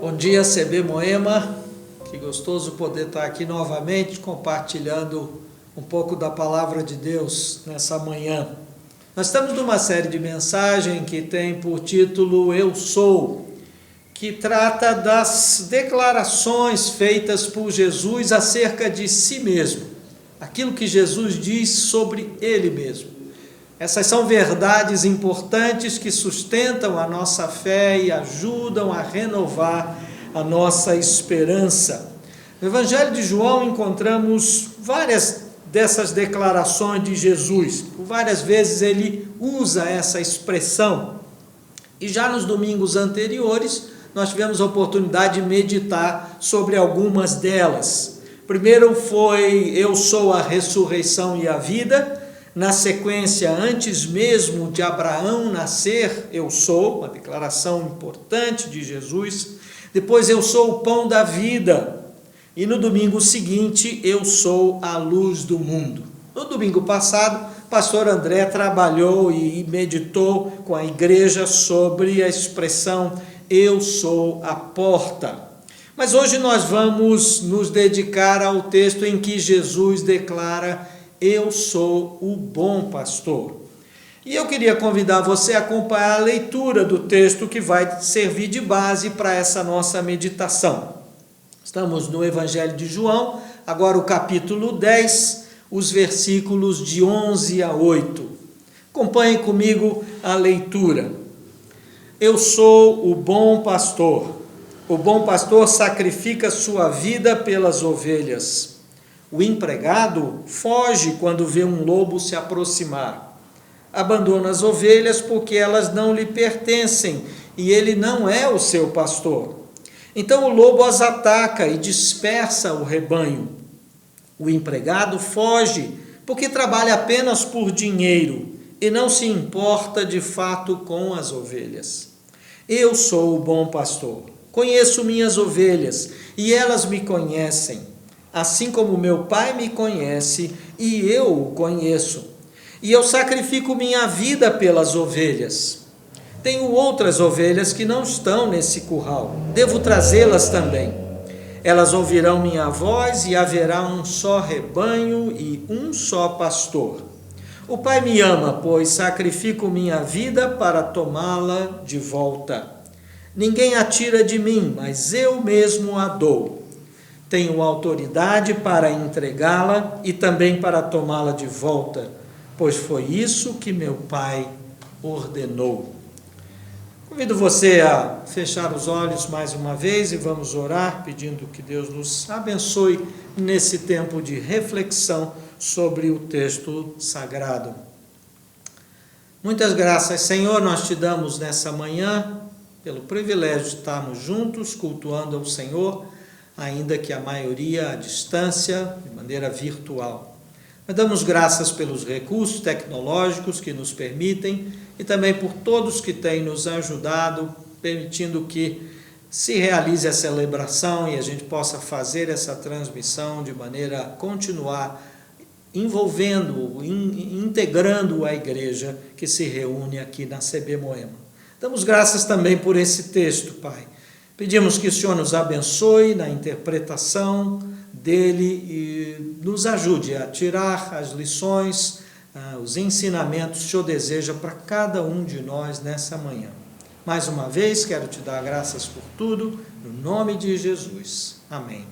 Bom dia, CB Moema. Que gostoso poder estar aqui novamente compartilhando um pouco da palavra de Deus nessa manhã. Nós estamos numa série de mensagens que tem por título Eu Sou, que trata das declarações feitas por Jesus acerca de si mesmo, aquilo que Jesus diz sobre ele mesmo. Essas são verdades importantes que sustentam a nossa fé e ajudam a renovar a nossa esperança. No Evangelho de João encontramos várias dessas declarações de Jesus. Por várias vezes ele usa essa expressão. E já nos domingos anteriores nós tivemos a oportunidade de meditar sobre algumas delas. Primeiro foi Eu sou a ressurreição e a vida. Na sequência, antes mesmo de Abraão nascer, eu sou, uma declaração importante de Jesus. Depois, eu sou o pão da vida. E no domingo seguinte, eu sou a luz do mundo. No domingo passado, o pastor André trabalhou e meditou com a igreja sobre a expressão eu sou a porta. Mas hoje nós vamos nos dedicar ao texto em que Jesus declara eu sou o bom pastor. E eu queria convidar você a acompanhar a leitura do texto que vai servir de base para essa nossa meditação. Estamos no Evangelho de João, agora o capítulo 10, os versículos de 11 a 8. Acompanhe comigo a leitura. Eu sou o bom pastor. O bom pastor sacrifica sua vida pelas ovelhas. O empregado foge quando vê um lobo se aproximar. Abandona as ovelhas porque elas não lhe pertencem e ele não é o seu pastor. Então o lobo as ataca e dispersa o rebanho. O empregado foge porque trabalha apenas por dinheiro e não se importa de fato com as ovelhas. Eu sou o bom pastor. Conheço minhas ovelhas e elas me conhecem. Assim como meu Pai me conhece e eu o conheço. E eu sacrifico minha vida pelas ovelhas. Tenho outras ovelhas que não estão nesse curral. Devo trazê-las também. Elas ouvirão minha voz e haverá um só rebanho e um só pastor. O Pai me ama, pois sacrifico minha vida para tomá-la de volta. Ninguém a tira de mim, mas eu mesmo a dou. Tenho autoridade para entregá-la e também para tomá-la de volta, pois foi isso que meu Pai ordenou. Convido você a fechar os olhos mais uma vez e vamos orar, pedindo que Deus nos abençoe nesse tempo de reflexão sobre o texto sagrado. Muitas graças, Senhor, nós te damos nessa manhã, pelo privilégio de estarmos juntos, cultuando ao Senhor, ainda que a maioria à distância, de maneira virtual. Nós damos graças pelos recursos tecnológicos que nos permitem e também por todos que têm nos ajudado, permitindo que se realize a celebração e a gente possa fazer essa transmissão de maneira a continuar envolvendo, integrando a igreja que se reúne aqui na CB Moema. Damos graças também por esse texto, Pai. Pedimos que o Senhor nos abençoe na interpretação dele e nos ajude a tirar as lições, os ensinamentos que o Senhor deseja para cada um de nós nessa manhã. Mais uma vez, quero te dar graças por tudo, no nome de Jesus. Amém.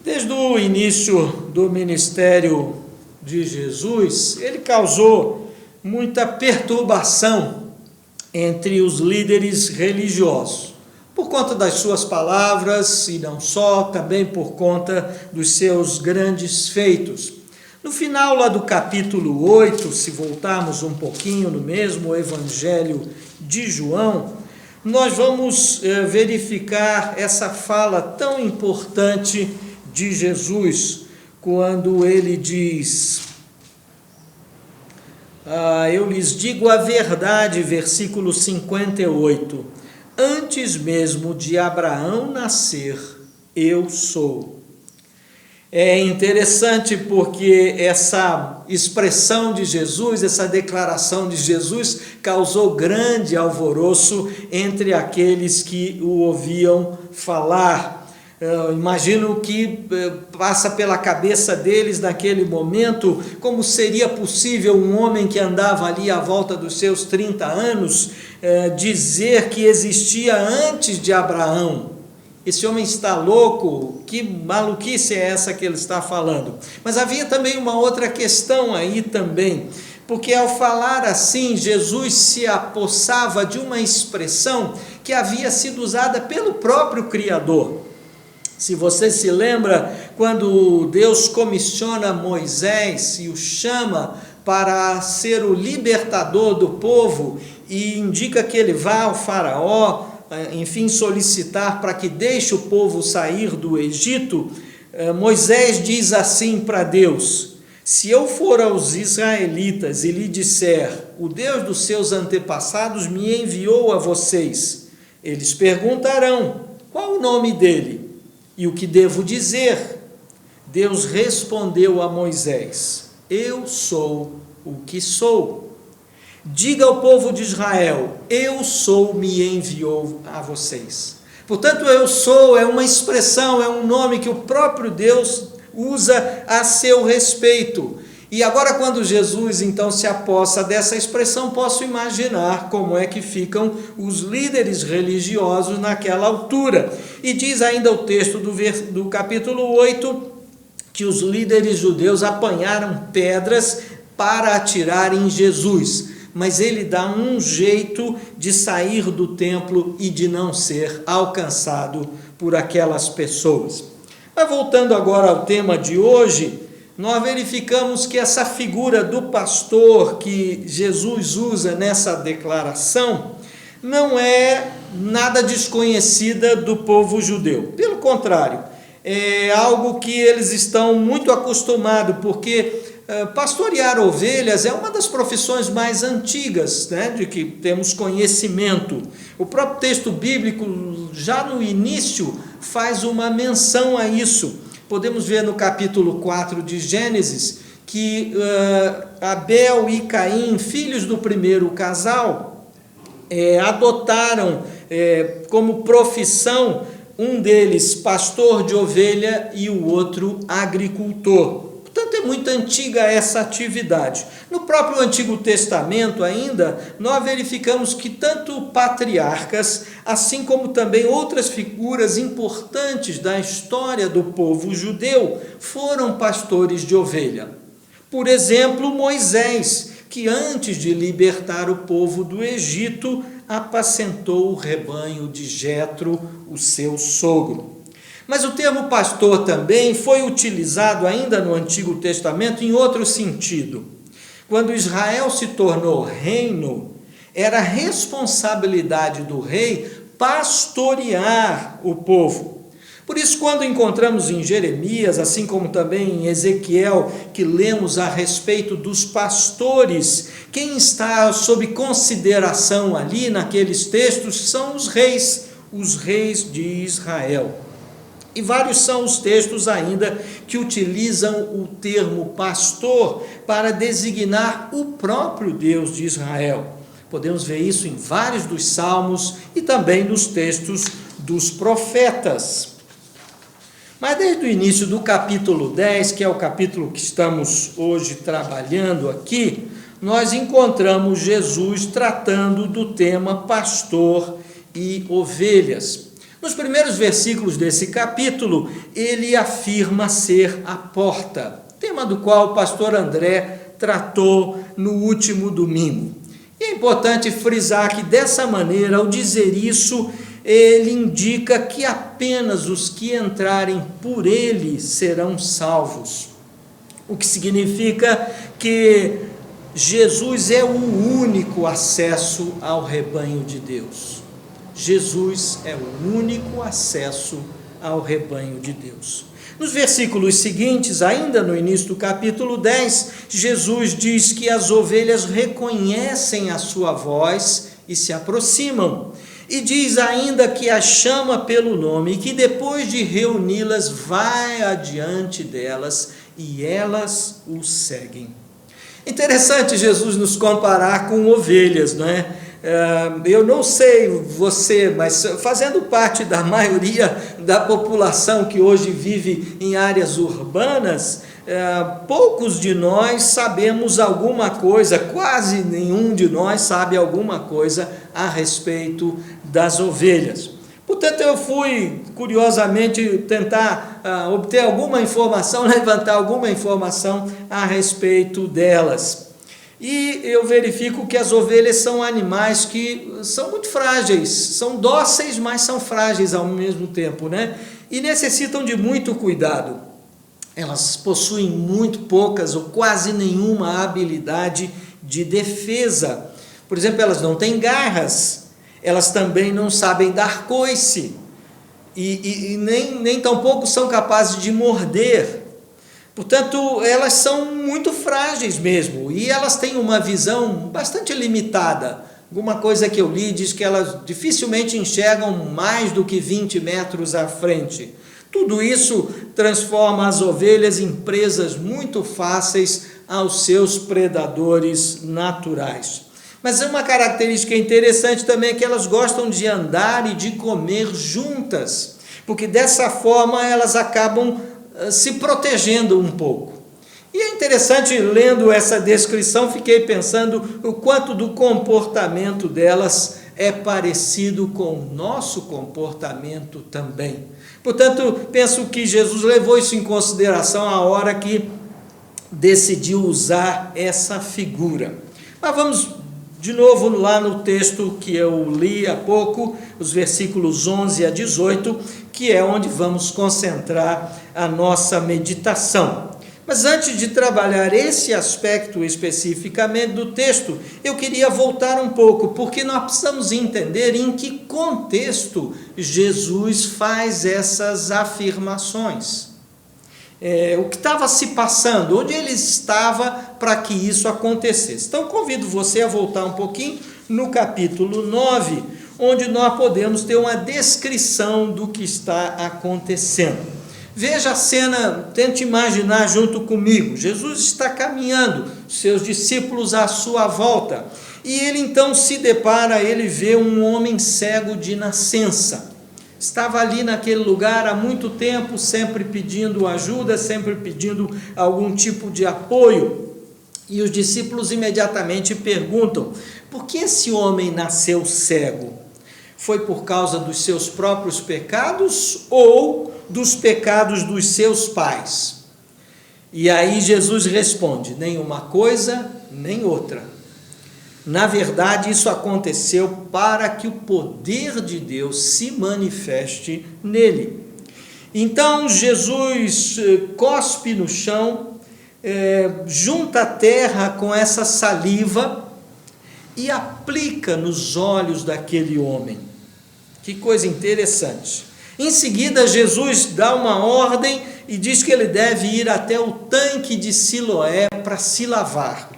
Desde o início do ministério de Jesus, ele causou muita perturbação entre os líderes religiosos, por conta das suas palavras e não só, também por conta dos seus grandes feitos. No final lá do capítulo 8, se voltarmos um pouquinho no mesmo Evangelho de João, nós vamos verificar essa fala tão importante de Jesus, quando ele diz... eu lhes digo a verdade, versículo 58, antes mesmo de Abraão nascer, eu sou. É interessante porque essa expressão de Jesus, essa declaração de Jesus, causou grande alvoroço entre aqueles que o ouviam falar. Eu imagino que passa pela cabeça deles naquele momento como seria possível um homem que andava ali à volta dos seus 30 anos dizer que existia antes de Abraão. Esse homem está louco? Que maluquice é essa que ele está falando? Mas havia também uma outra questão aí também, porque ao falar assim, Jesus se apossava de uma expressão que havia sido usada pelo próprio Criador. Se você se lembra, quando Deus comissiona Moisés e o chama para ser o libertador do povo e indica que ele vá ao faraó, enfim, solicitar para que deixe o povo sair do Egito, Moisés diz assim para Deus: se eu for aos israelitas e lhe disser, o Deus dos seus antepassados me enviou a vocês, eles perguntarão, qual o nome dele? E o que devo dizer? Deus respondeu a Moisés, eu sou o que sou. Diga ao povo de Israel, eu sou, me enviou a vocês. Portanto, eu sou é uma expressão, é um nome que o próprio Deus usa a seu respeito. E agora, quando Jesus então se apossa dessa expressão, posso imaginar como é que ficam os líderes religiosos naquela altura. E diz ainda o texto do capítulo 8, que os líderes judeus apanharam pedras para atirar em Jesus. Mas ele dá um jeito de sair do templo e de não ser alcançado por aquelas pessoas. Mas voltando agora ao tema de hoje, nós verificamos que essa figura do pastor que Jesus usa nessa declaração não é nada desconhecida do povo judeu. Pelo contrário, é algo que eles estão muito acostumados, porque pastorear ovelhas é uma das profissões mais antigas, né, de que temos conhecimento. O próprio texto bíblico, já no início, faz uma menção a isso. Podemos ver no capítulo 4 de Gênesis, que Abel e Caim, filhos do primeiro casal, adotaram como profissão, um deles pastor de ovelha e o outro agricultor. Portanto, é muito antiga essa atividade. No próprio Antigo Testamento ainda, nós verificamos que tanto patriarcas, assim como também outras figuras importantes da história do povo judeu, foram pastores de ovelha. Por exemplo, Moisés, que antes de libertar o povo do Egito, apacentou o rebanho de Jetro, o seu sogro. Mas o termo pastor também foi utilizado ainda no Antigo Testamento em outro sentido. Quando Israel se tornou reino, era responsabilidade do rei pastorear o povo. Por isso, quando encontramos em Jeremias, assim como também em Ezequiel, que lemos a respeito dos pastores, quem está sob consideração ali naqueles textos são os reis de Israel. E vários são os textos ainda que utilizam o termo pastor para designar o próprio Deus de Israel. Podemos ver isso em vários dos salmos e também nos textos dos profetas. Mas desde o início do capítulo 10, que é o capítulo que estamos hoje trabalhando aqui, nós encontramos Jesus tratando do tema pastor e ovelhas. Nos primeiros versículos desse capítulo, ele afirma ser a porta, tema do qual o pastor André tratou no último domingo. E é importante frisar que dessa maneira, ao dizer isso, ele indica que apenas os que entrarem por ele serão salvos. O que significa que Jesus é o único acesso ao rebanho de Deus. Jesus é o único acesso ao rebanho de Deus. Nos versículos seguintes, ainda no início do capítulo 10, Jesus diz que as ovelhas reconhecem a sua voz e se aproximam. E diz ainda que as chama pelo nome e que depois de reuni-las vai adiante delas e elas o seguem. Interessante Jesus nos comparar com ovelhas, não é? Eu não sei você, mas fazendo parte da maioria da população que hoje vive em áreas urbanas, poucos de nós sabemos alguma coisa, quase nenhum de nós sabe alguma coisa a respeito das ovelhas. Portanto, eu fui curiosamente tentar obter alguma informação, levantar alguma informação a respeito delas. E eu verifico que as ovelhas são animais que são muito frágeis, são dóceis, mas são frágeis ao mesmo tempo, né? E necessitam de muito cuidado. Elas possuem muito poucas ou quase nenhuma habilidade de defesa. Por exemplo, elas não têm garras, elas também não sabem dar coice, e nem tampouco são capazes de morder. Portanto, elas são muito frágeis mesmo, e elas têm uma visão bastante limitada. Alguma coisa que eu li diz que elas dificilmente enxergam mais do que 20 metros à frente. Tudo isso transforma as ovelhas em presas muito fáceis aos seus predadores naturais. Mas uma característica interessante também é que elas gostam de andar e de comer juntas, porque dessa forma elas acabam se protegendo um pouco. E é interessante, lendo essa descrição, fiquei pensando o quanto do comportamento delas é parecido com o nosso comportamento também. Portanto, penso que Jesus levou isso em consideração a hora que decidiu usar essa figura. Mas vamos de novo lá no texto que eu li há pouco, os versículos 11 a 18, que é onde vamos concentrar a nossa meditação. Mas antes de trabalhar esse aspecto especificamente do texto, eu queria voltar um pouco, porque nós precisamos entender em que contexto Jesus faz essas afirmações. O que estava se passando, onde ele estava para que isso acontecesse. Então, convido você a voltar um pouquinho no capítulo 9, onde nós podemos ter uma descrição do que está acontecendo. Veja a cena, tente imaginar junto comigo. Jesus está caminhando, seus discípulos à sua volta, e ele então se depara, ele vê um homem cego de nascença. Estava ali naquele lugar há muito tempo, sempre pedindo ajuda, sempre pedindo algum tipo de apoio. E os discípulos imediatamente perguntam: por que esse homem nasceu cego? Foi por causa dos seus próprios pecados ou dos pecados dos seus pais? E aí Jesus responde: nem uma coisa, nem outra. Na verdade, isso aconteceu para que o poder de Deus se manifeste nele. Então Jesus cospe no chão, junta a terra com essa saliva e aplica nos olhos daquele homem. Que coisa interessante. Em seguida, Jesus dá uma ordem e diz que ele deve ir até o tanque de Siloé para se lavar.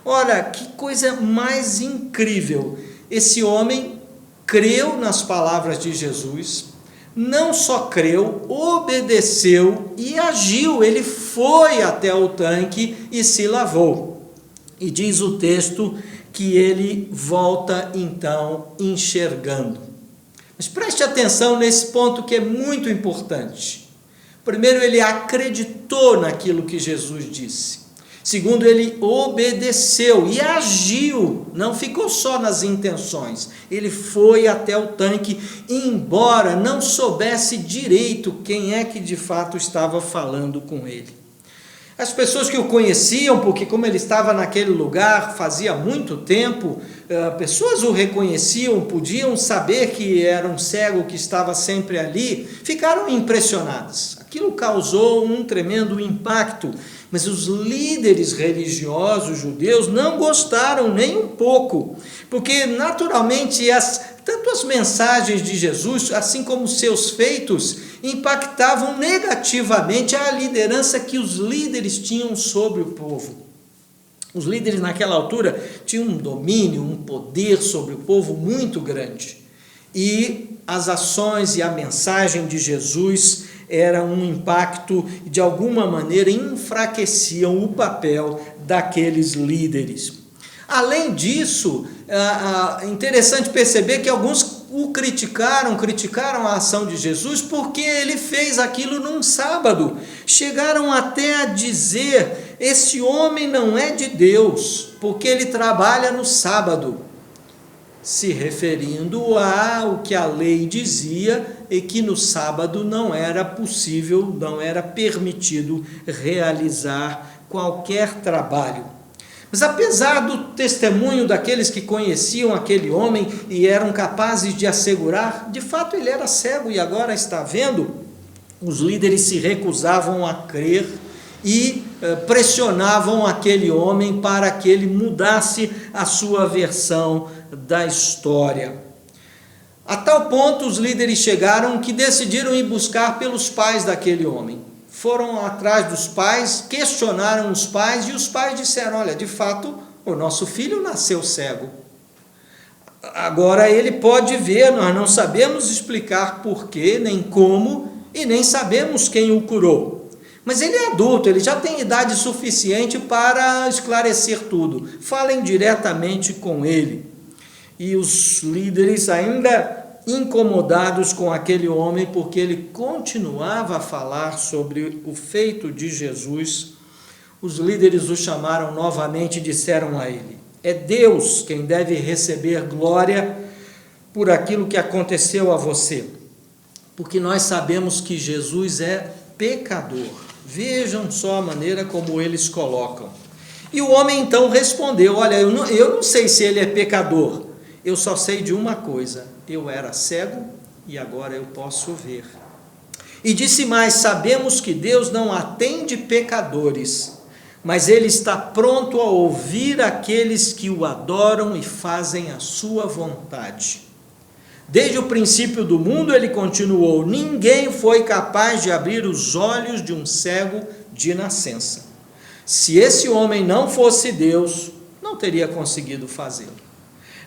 Ora, que coisa mais incrível! Esse homem creu nas palavras de Jesus, não só creu, obedeceu e agiu. Ele foi até o tanque e se lavou. E diz o texto que ele volta então enxergando. Mas preste atenção nesse ponto que é muito importante. Primeiro, ele acreditou naquilo que Jesus disse. Segundo, ele obedeceu e agiu, não ficou só nas intenções. Ele foi até o tanque, embora não soubesse direito quem é que de fato estava falando com ele. As pessoas que o conheciam, porque como ele estava naquele lugar fazia muito tempo, pessoas o reconheciam, podiam saber que era um cego que estava sempre ali, ficaram impressionadas. Aquilo causou um tremendo impacto, mas os líderes religiosos judeus não gostaram nem um pouco, porque naturalmente tanto as mensagens de Jesus, assim como os seus feitos, impactavam negativamente a liderança que os líderes tinham sobre o povo. Os líderes naquela altura tinham um domínio, um poder sobre o povo muito grande. e as ações e a mensagem de Jesus era um impacto, de alguma maneira enfraqueciam o papel daqueles líderes. Além disso, é interessante perceber que alguns o criticaram a ação de Jesus porque ele fez aquilo num sábado. Chegaram até a dizer: esse homem não é de Deus, porque ele trabalha no sábado, se referindo ao que a lei dizia e que no sábado não era possível, não era permitido realizar qualquer trabalho. Mas apesar do testemunho daqueles que conheciam aquele homem e eram capazes de assegurar, de fato ele era cego e agora está vendo, os líderes se recusavam a crer e pressionavam aquele homem para que ele mudasse a sua versão da história. A tal ponto os líderes chegaram que decidiram ir buscar pelos pais daquele homem. Foram atrás dos pais, questionaram os pais e os pais disseram: olha, de fato, o nosso filho nasceu cego. Agora ele pode ver, nós não sabemos explicar porquê, nem como, e nem sabemos quem o curou. Mas ele é adulto, ele já tem idade suficiente para esclarecer tudo. Falem diretamente com ele. E os líderes, ainda incomodados com aquele homem, porque ele continuava a falar sobre o feito de Jesus, os líderes o chamaram novamente e disseram a ele: é Deus quem deve receber glória por aquilo que aconteceu a você, porque nós sabemos que Jesus é pecador. Vejam só a maneira como eles colocam. E o homem então respondeu: olha, eu não sei se ele é pecador, eu só sei de uma coisa: eu era cego e agora eu posso ver. E disse mais: sabemos que Deus não atende pecadores, mas ele está pronto a ouvir aqueles que o adoram e fazem a sua vontade. Desde o princípio do mundo, ele continuou, ninguém foi capaz de abrir os olhos de um cego de nascença. Se esse homem não fosse Deus, não teria conseguido fazê-lo.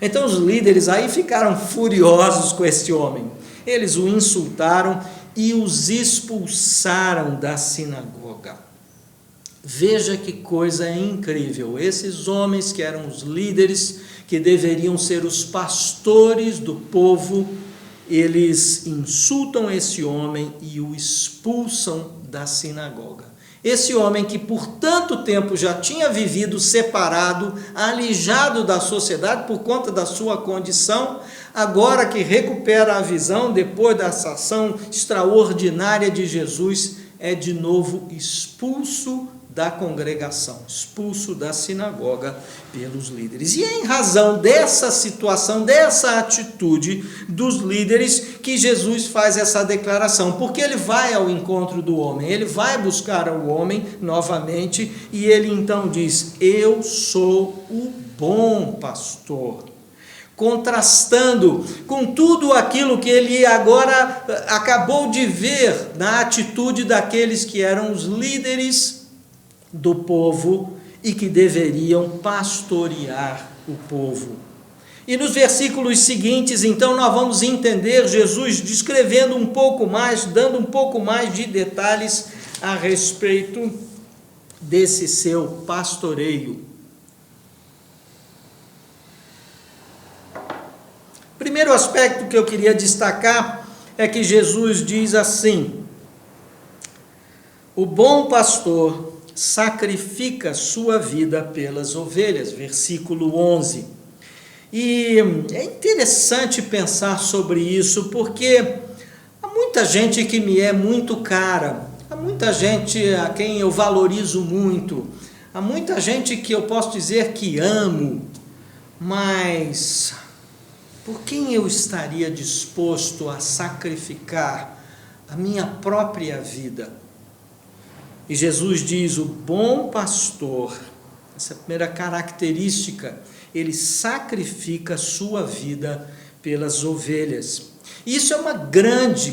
Então os líderes aí ficaram furiosos com esse homem. Eles o insultaram e os expulsaram da sinagoga. Veja que coisa incrível. Esses homens que eram os líderes, que deveriam ser os pastores do povo, eles insultam esse homem e o expulsam da sinagoga. Esse homem que por tanto tempo já tinha vivido separado, alijado da sociedade por conta da sua condição, agora que recupera a visão depois dessa ação extraordinária de Jesus, é de novo expulso da congregação, expulso da sinagoga pelos líderes. E é em razão dessa situação, dessa atitude dos líderes, que Jesus faz essa declaração, porque ele vai ao encontro do homem, ele vai buscar o homem novamente, e ele então diz: eu sou o bom pastor, contrastando com tudo aquilo que ele agora acabou de ver na atitude daqueles que eram os líderes do povo e que deveriam pastorear o povo. E nos versículos seguintes, então, nós vamos entender Jesus descrevendo um pouco mais, dando um pouco mais de detalhes a respeito desse seu pastoreio. Primeiro aspecto que eu queria destacar é que Jesus diz assim: o bom pastor sacrifica sua vida pelas ovelhas, versículo 11. E é interessante pensar sobre isso, porque há muita gente que me é muito cara, há muita gente a quem eu valorizo muito, há muita gente que eu posso dizer que amo, mas por quem eu estaria disposto a sacrificar a minha própria vida? E Jesus diz: o bom pastor, essa primeira característica, ele sacrifica a sua vida pelas ovelhas. Isso é uma grande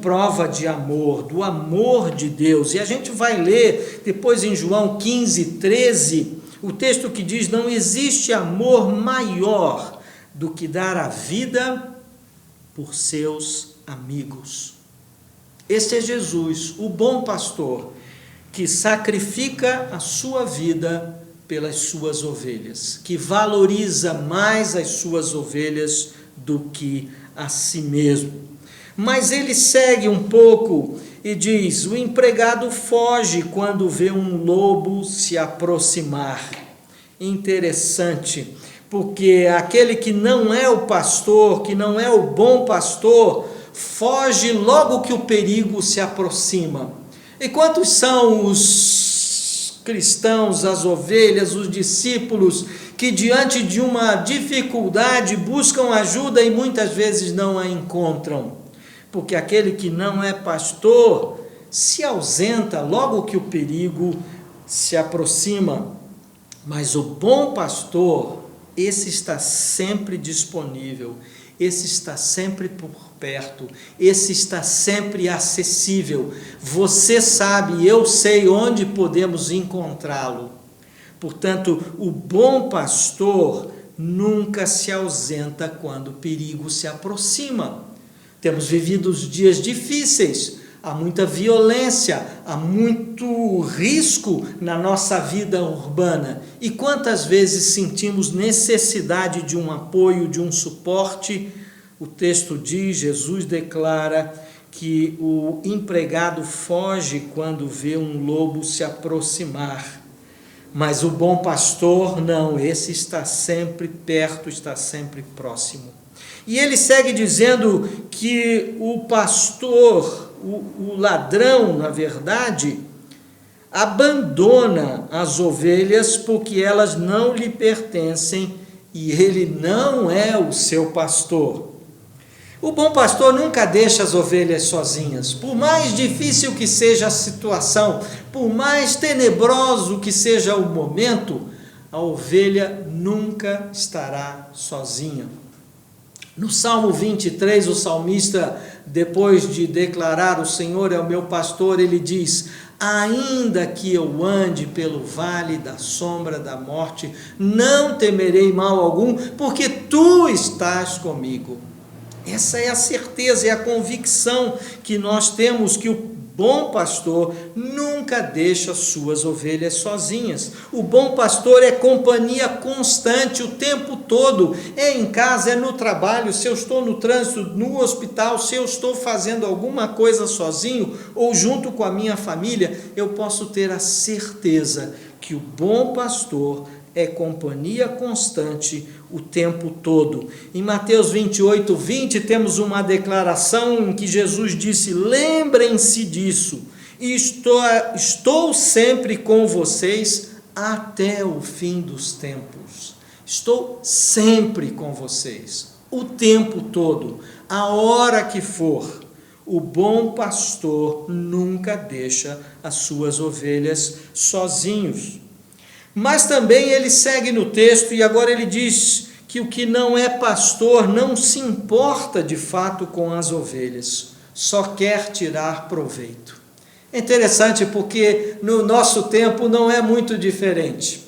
prova de amor, do amor de Deus. E a gente vai ler depois em João 15, 13, o texto que diz: não existe amor maior do que dar a vida por seus amigos. Este é Jesus, o bom pastor, que sacrifica a sua vida pelas suas ovelhas, que valoriza mais as suas ovelhas do que a si mesmo. Mas ele segue um pouco e diz: o empregado foge quando vê um lobo se aproximar. Interessante, porque aquele que não é o pastor, que não é o bom pastor, foge logo que o perigo se aproxima. E quantos são os cristãos, as ovelhas, os discípulos, que diante de uma dificuldade buscam ajuda e muitas vezes não a encontram? Porque aquele que não é pastor se ausenta logo que o perigo se aproxima. Mas o bom pastor, esse está sempre disponível, esse está sempre por perto, esse está sempre acessível. Você sabe, eu sei onde podemos encontrá-lo. Portanto, o bom pastor nunca se ausenta quando o perigo se aproxima. Temos vivido os dias difíceis, há muita violência, há muito risco na nossa vida urbana. E quantas vezes sentimos necessidade de um apoio, de um suporte? O texto diz, Jesus declara que o empregado foge quando vê um lobo se aproximar. Mas o bom pastor, não, esse está sempre perto, está sempre próximo. E ele segue dizendo que o pastor, o ladrão, na verdade, abandona as ovelhas porque elas não lhe pertencem e ele não é o seu pastor. O bom pastor nunca deixa as ovelhas sozinhas. Por mais difícil que seja a situação, por mais tenebroso que seja o momento, a ovelha nunca estará sozinha. No Salmo 23, o salmista, depois de declarar: o Senhor é o meu pastor, ele diz: ainda que eu ande pelo vale da sombra da morte, não temerei mal algum, porque tu estás comigo. Essa é a certeza, é a convicção que nós temos, que o bom pastor nunca deixa suas ovelhas sozinhas. O bom pastor é companhia constante o tempo todo, é em casa, é no trabalho, se eu estou no trânsito, no hospital, se eu estou fazendo alguma coisa sozinho ou junto com a minha família, eu posso ter a certeza que o bom pastor é companhia constante o tempo todo. Em Mateus 28, 20, temos uma declaração em que Jesus disse: lembrem-se disso, estou sempre com vocês até o fim dos tempos. Estou sempre com vocês, o tempo todo, a hora que for. O bom pastor nunca deixa as suas ovelhas sozinhos. Mas também ele segue no texto e agora ele diz que o que não é pastor não se importa de fato com as ovelhas, só quer tirar proveito. É interessante porque no nosso tempo não é muito diferente.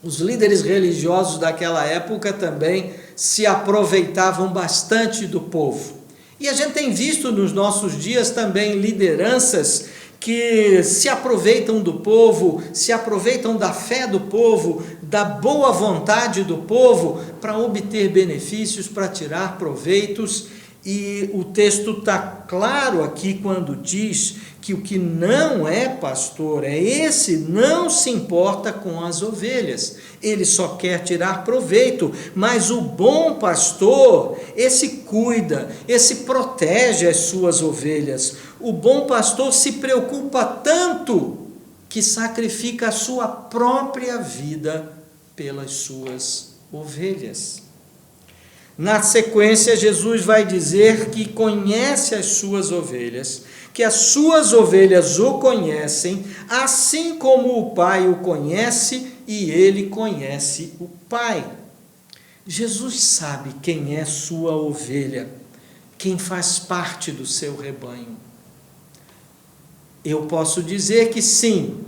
Os líderes religiosos daquela época também se aproveitavam bastante do povo. E a gente tem visto nos nossos dias também lideranças que se aproveitam do povo, se aproveitam da fé do povo, da boa vontade do povo, para obter benefícios, para tirar proveitos. E o texto está claro aqui quando diz que o que não é pastor, esse não se importa com as ovelhas, ele só quer tirar proveito. Mas o bom pastor, esse cuida, esse protege as suas ovelhas. O bom pastor se preocupa tanto que sacrifica a sua própria vida pelas suas ovelhas. Na sequência, Jesus vai dizer que conhece as suas ovelhas, que as suas ovelhas o conhecem, assim como o Pai o conhece e ele conhece o Pai. Jesus sabe quem é sua ovelha, quem faz parte do seu rebanho. Eu posso dizer que sim,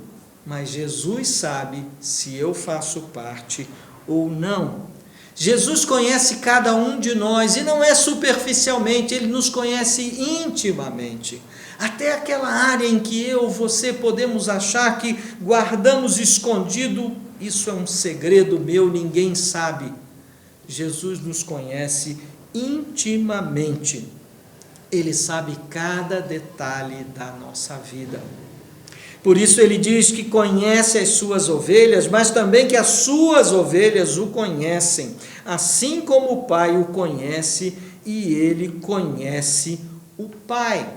mas Jesus sabe se eu faço parte ou não. Jesus conhece cada um de nós, e não é superficialmente, Ele nos conhece intimamente. Até aquela área em que eu, você podemos achar que guardamos escondido, isso é um segredo meu, ninguém sabe. Jesus nos conhece intimamente. Ele sabe cada detalhe da nossa vida. Por isso ele diz que conhece as suas ovelhas, mas também que as suas ovelhas o conhecem, assim como o Pai o conhece e ele conhece o Pai.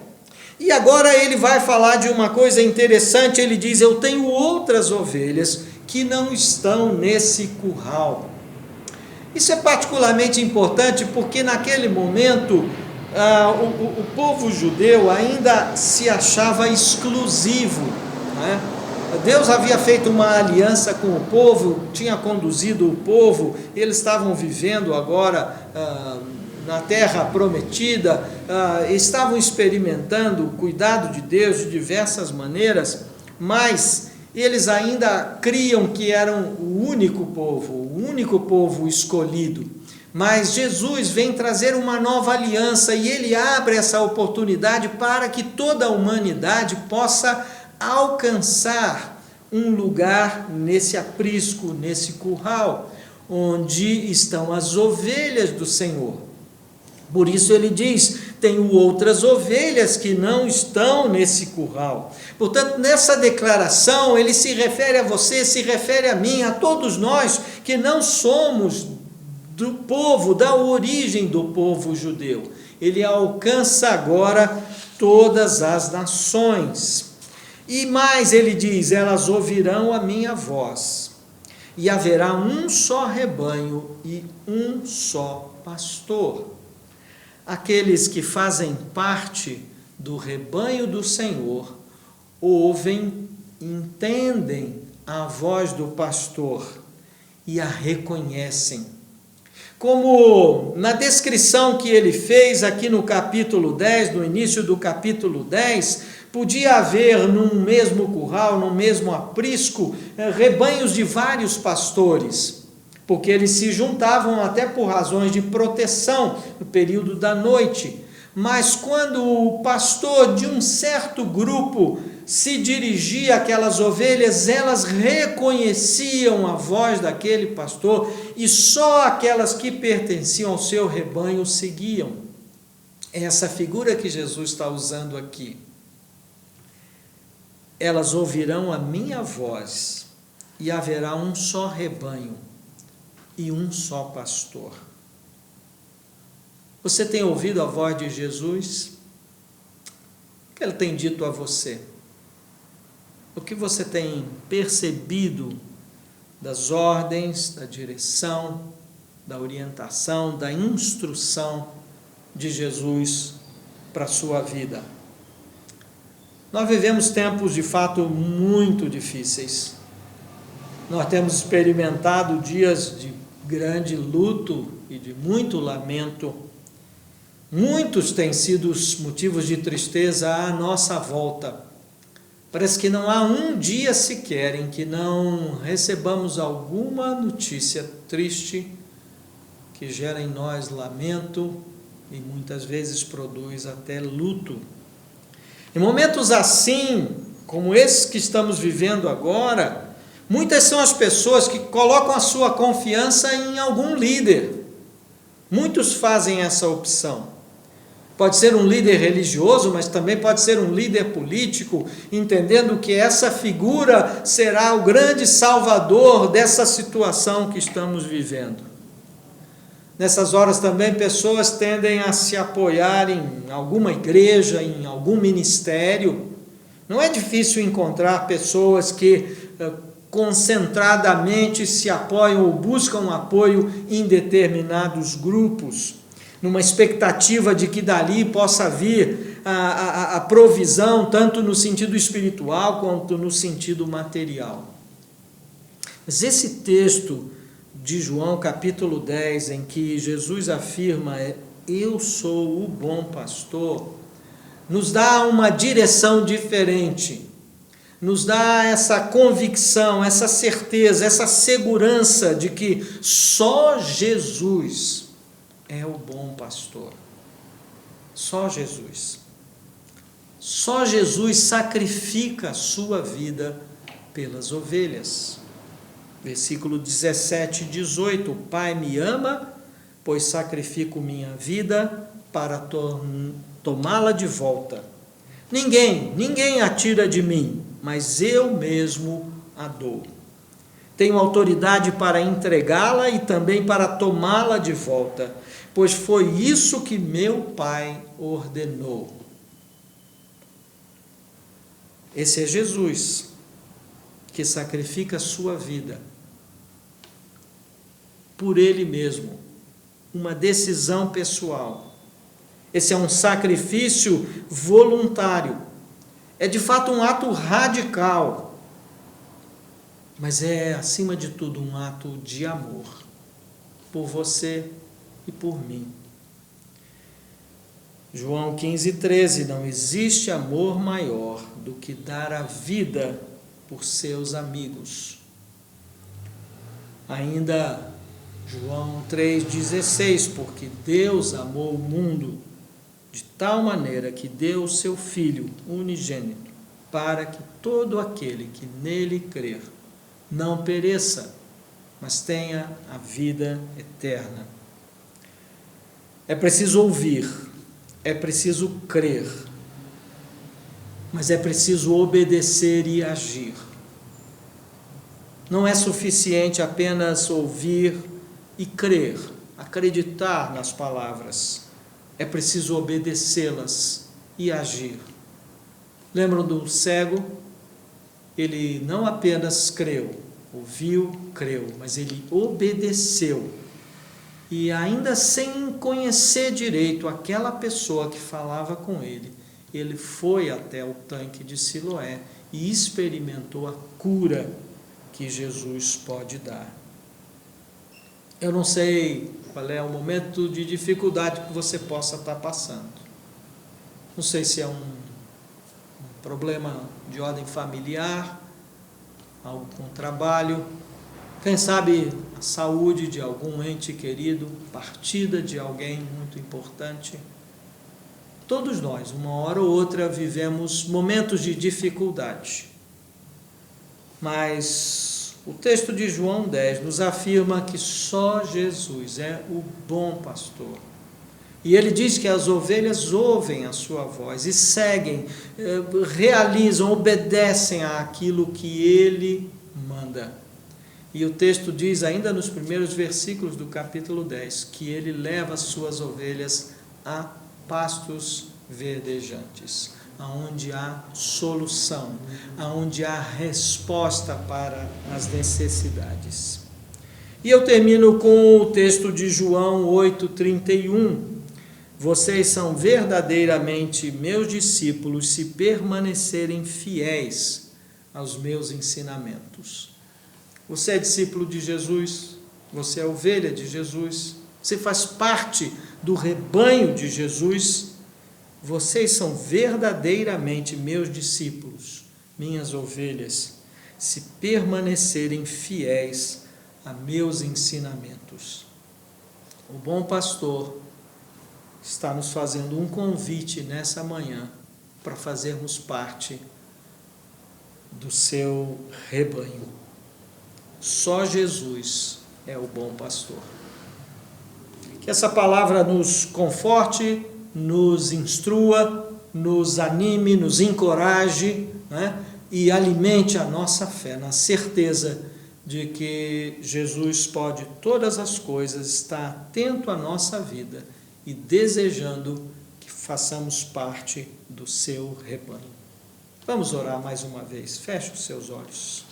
E agora ele vai falar de uma coisa interessante, ele diz: eu tenho outras ovelhas que não estão nesse curral. Isso é particularmente importante porque naquele momento o povo judeu ainda se achava exclusivo, né? Deus havia feito uma aliança com o povo, tinha conduzido o povo, eles estavam vivendo agora na terra prometida, estavam experimentando o cuidado de Deus de diversas maneiras, mas eles ainda criam que eram o único povo escolhido. Mas Jesus vem trazer uma nova aliança e ele abre essa oportunidade para que toda a humanidade possa alcançar um lugar nesse aprisco, nesse curral, onde estão as ovelhas do Senhor. Por isso ele diz: tenho outras ovelhas que não estão nesse curral. Portanto, nessa declaração, ele se refere a você, se refere a mim, a todos nós que não somos do povo, da origem do povo judeu. Ele alcança agora todas as nações. E mais ele diz: elas ouvirão a minha voz, e haverá um só rebanho e um só pastor. Aqueles que fazem parte do rebanho do Senhor ouvem, entendem a voz do pastor e a reconhecem. Como na descrição que ele fez aqui no capítulo 10, no início do capítulo 10, podia haver num mesmo curral, num mesmo aprisco, rebanhos de vários pastores, porque eles se juntavam até por razões de proteção no período da noite. Mas quando o pastor de um certo grupo se dirigia àquelas ovelhas, elas reconheciam a voz daquele pastor e só aquelas que pertenciam ao seu rebanho seguiam. Essa figura que Jesus está usando aqui. Elas ouvirão a minha voz e haverá um só rebanho e um só pastor. Você tem ouvido a voz de Jesus? O que ele tem dito a você? O que você tem percebido das ordens, da direção, da orientação, da instrução de Jesus para a sua vida? Nós vivemos tempos de fato muito difíceis. Nós temos experimentado dias de grande luto e de muito lamento. Muitos têm sido os motivos de tristeza à nossa volta. Parece que não há um dia sequer em que não recebamos alguma notícia triste que gera em nós lamento e muitas vezes produz até luto. Em momentos assim, como esses que estamos vivendo agora, muitas são as pessoas que colocam a sua confiança em algum líder. Muitos fazem essa opção. Pode ser um líder religioso, mas também pode ser um líder político, entendendo que essa figura será o grande salvador dessa situação que estamos vivendo. Nessas horas também pessoas tendem a se apoiar em alguma igreja, em algum ministério. Não é difícil encontrar pessoas que concentradamente se apoiam ou buscam apoio em determinados grupos, numa expectativa de que dali possa vir a provisão, tanto no sentido espiritual quanto no sentido material. Mas esse texto de João capítulo 10, em que Jesus afirma: eu sou o bom pastor, nos dá uma direção diferente. nos dá essa convicção, essa certeza, essa segurança de que só Jesus é o bom pastor. Só Jesus. Só Jesus sacrifica a sua vida pelas ovelhas. Versículo 17 e 18: o Pai me ama, pois sacrifico minha vida para tomá-la de volta. Ninguém a tira de mim, mas eu mesmo a dou. Tenho autoridade para entregá-la e também para tomá-la de volta, pois foi isso que meu Pai ordenou. Esse é Jesus, que sacrifica a sua vida por Ele mesmo, uma decisão pessoal. Esse é um sacrifício voluntário, é de fato um ato radical, mas é, acima de tudo, um ato de amor por você e por mim. João 15,13: não existe amor maior do que dar a vida por seus amigos. Ainda João 3,16: porque Deus amou o mundo de tal maneira que deu o seu Filho unigênito, para que todo aquele que nele crer não pereça, mas tenha a vida eterna. É preciso ouvir, é preciso crer, mas é preciso obedecer e agir. Não é suficiente apenas ouvir e crer, acreditar nas palavras. É preciso obedecê-las e agir. Lembram do cego? Ele não apenas creu, ouviu, creu, mas ele obedeceu. E ainda sem conhecer direito aquela pessoa que falava com ele, ele foi até o tanque de Siloé e experimentou a cura que Jesus pode dar. Eu não sei qual é o momento de dificuldade que você possa estar passando. Não sei se é um problema de ordem familiar, algo com trabalho, quem sabe a saúde de algum ente querido, partida de alguém muito importante. Todos nós, uma hora ou outra, vivemos momentos de dificuldade. Mas o texto de João 10 nos afirma que só Jesus é o bom pastor. E ele diz que as ovelhas ouvem a sua voz e seguem, realizam, obedecem àquilo que ele manda. E o texto diz, ainda nos primeiros versículos do capítulo 10, que ele leva as suas ovelhas a pastos verdejantes, aonde há solução, aonde há resposta para as necessidades. E eu termino com o texto de João 8,31. Vocês são verdadeiramente meus discípulos se permanecerem fiéis aos meus ensinamentos. Você é discípulo de Jesus, você é ovelha de Jesus, você faz parte do rebanho de Jesus. Vocês são verdadeiramente meus discípulos, minhas ovelhas, se permanecerem fiéis a meus ensinamentos. O bom pastor está nos fazendo um convite nessa manhã para fazermos parte do seu rebanho. Só Jesus é o bom pastor. Que essa palavra nos conforte, nos instrua, nos anime, nos encoraje, né? E alimente a nossa fé na certeza de que Jesus pode todas as coisas, está atento à nossa vida e desejando que façamos parte do seu rebanho. Vamos orar mais uma vez. Feche os seus olhos.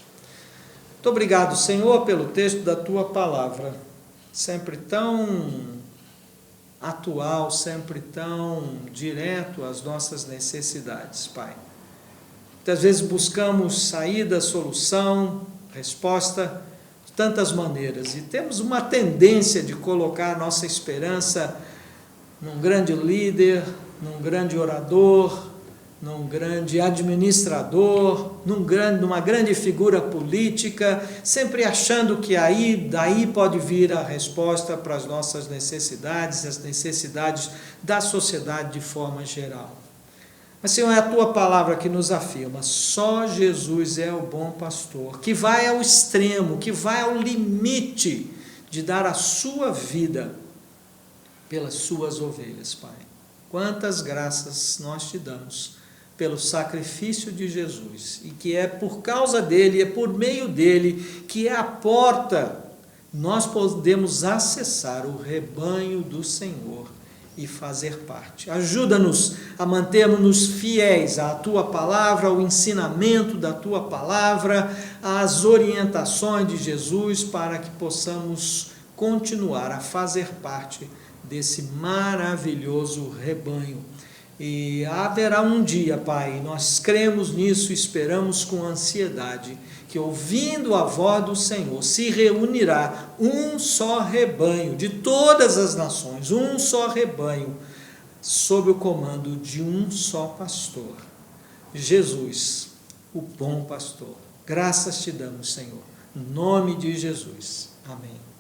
Muito obrigado, Senhor, pelo texto da tua palavra, sempre tão atual, sempre tão direto às nossas necessidades, Pai. Muitas vezes buscamos saída, solução, resposta de tantas maneiras e temos uma tendência de colocar a nossa esperança num grande líder, num grande orador, num grande administrador, numa grande figura política, sempre achando que daí pode vir a resposta para as nossas necessidades, as necessidades da sociedade de forma geral. Mas, Senhor, é a Tua palavra que nos afirma, só Jesus é o bom pastor, que vai ao extremo, que vai ao limite de dar a sua vida pelas suas ovelhas, Pai. Quantas graças nós te damos pelo sacrifício de Jesus, e que é por causa dele, é por meio dele, que é a porta, nós podemos acessar o rebanho do Senhor e fazer parte. Ajuda-nos a mantermos-nos fiéis à Tua palavra, ao ensinamento da Tua palavra, às orientações de Jesus, para que possamos continuar a fazer parte desse maravilhoso rebanho. E haverá um dia, Pai, nós cremos nisso, esperamos com ansiedade, que ouvindo a voz do Senhor, se reunirá um só rebanho de todas as nações, um só rebanho, sob o comando de um só pastor, Jesus, o bom pastor. Graças te damos, Senhor, em nome de Jesus. Amém.